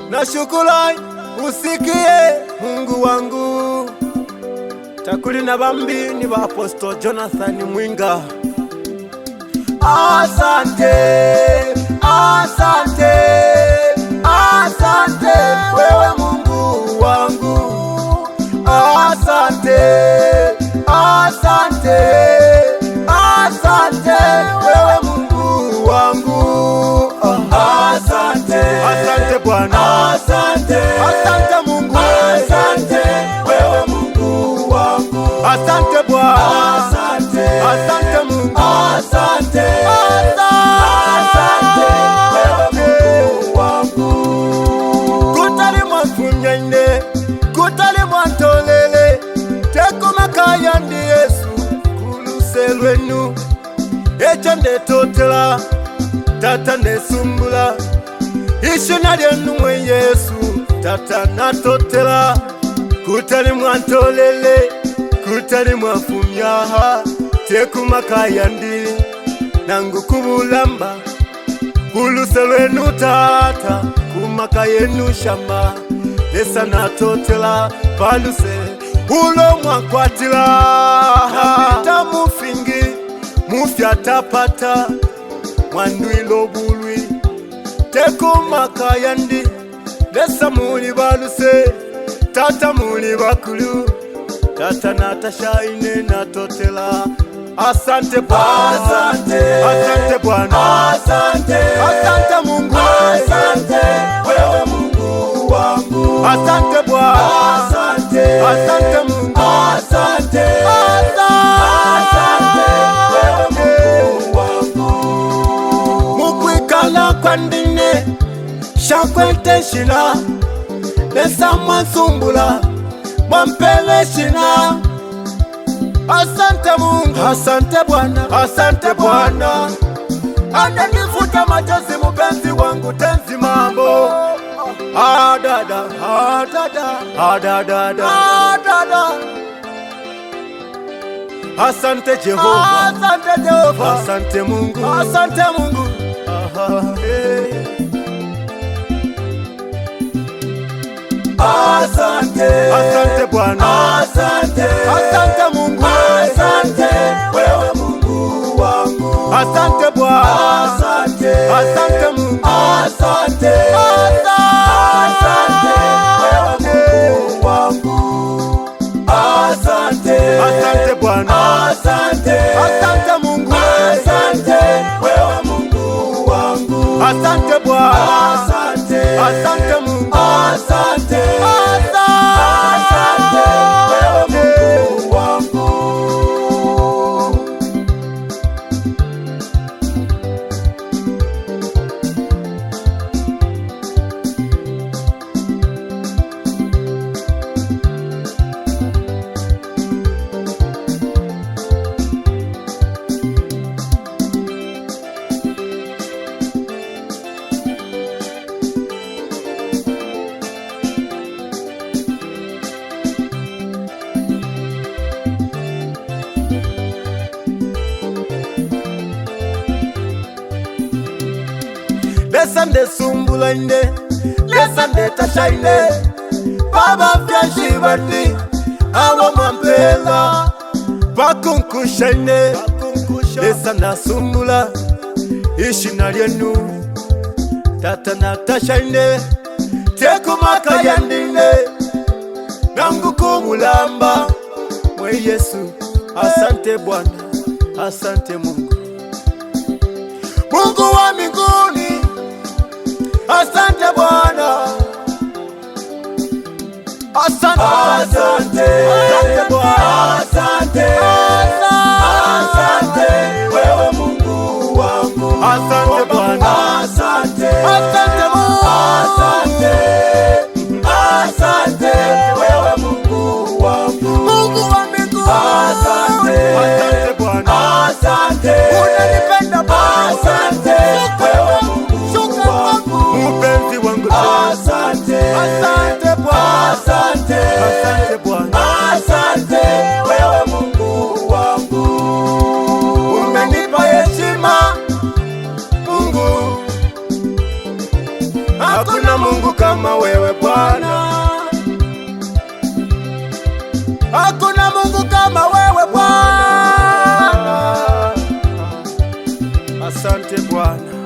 na shukrani usikie Mungu wangu. Takuli na bambi ni ba Apostle Jonathan Mwinga. Asante, asante, asante wewe Mungu wangu. Asante, asante, asante wewe Mungu wangu. Asante, asante Bwana, asante, asante Mungu, asante wewe Mungu wangu. Asante Bwana, asante, asante Mungu, asante, asante wewe Mungu wangu. Kutali mwafunyende, kutali mwantolele, teko makaya ndi Yesu kuluselwenu. Echa ndetotela, tata nesumbula, ishuna lyenu mwe Yesu tata natotela. Kutali mwantolele, kutali mwafumyaha, teku makaya ndi nangu kubulamba kuluselwenu tata kumakayenu shama. Lesa natotela paluse ulo mwakwatila, napita mufingi mufyatapata mwandwilo bulwi teku makaya ndi. Lesa muli baluse tata muli bakulu, tata Natasha ine natotela. Asante Bwana, asante, asante Bwana, asante, asante Mungu, asante wewe Mungu wangu. Asante Bwana, asante, asante Mungu, asante, asante wewe Mungu wangu. Mukwikala kwandine shakwete shina, lesa mwansumbula mwampele shina. Asante Mungu, asante Bwana, asante Bwana. Ananifuta machozi mupenzi wangu tenzi mambo. Adada, adada, adada, adada. Asante Jehova, asante Jehova, asante Mungu, asante Mungu. Asante, asante Bwana, asante, asante Mungu, asante wewe Mungu wangu. Asante Bwana, asante, asante Mungu, asante, asante wewe Mungu wangu. Asante, asante Bwana, asante, asante Mungu, asante wewe Mungu wangu. Asante Bwana, asante, asante Mungu, asante, asante wewe Mungu wangu. Lesa ndesumbula inde, lesa ndetasha inde, baba vyashibati awa mwampela bakunkusha inde. Lesa nasumbula ishina lyenu tata Natasha inde, teku makaya ndine nangu kumulamba mwe Yesu. Asante Bwana, asante Mungu, Mungu wa mbinguni. Asante Bwana, asante, asante, asante Bwana, asante, asante wewe Mungu wangu. Asante Bwana, asante, asante Mungu, asante, asante wewe Mungu wangu. Mungu wa mbinguni, asante, asante Bwana, asante, unanipenda Bwana, asante wewe Mungu wangu, mupenzi wangu. Asante, asante Bwana, asante, asante Bwana, asante wewe Mungu wangu. Bwana. Hakuna Mungu kama wewe Bwana. Asante Bwana.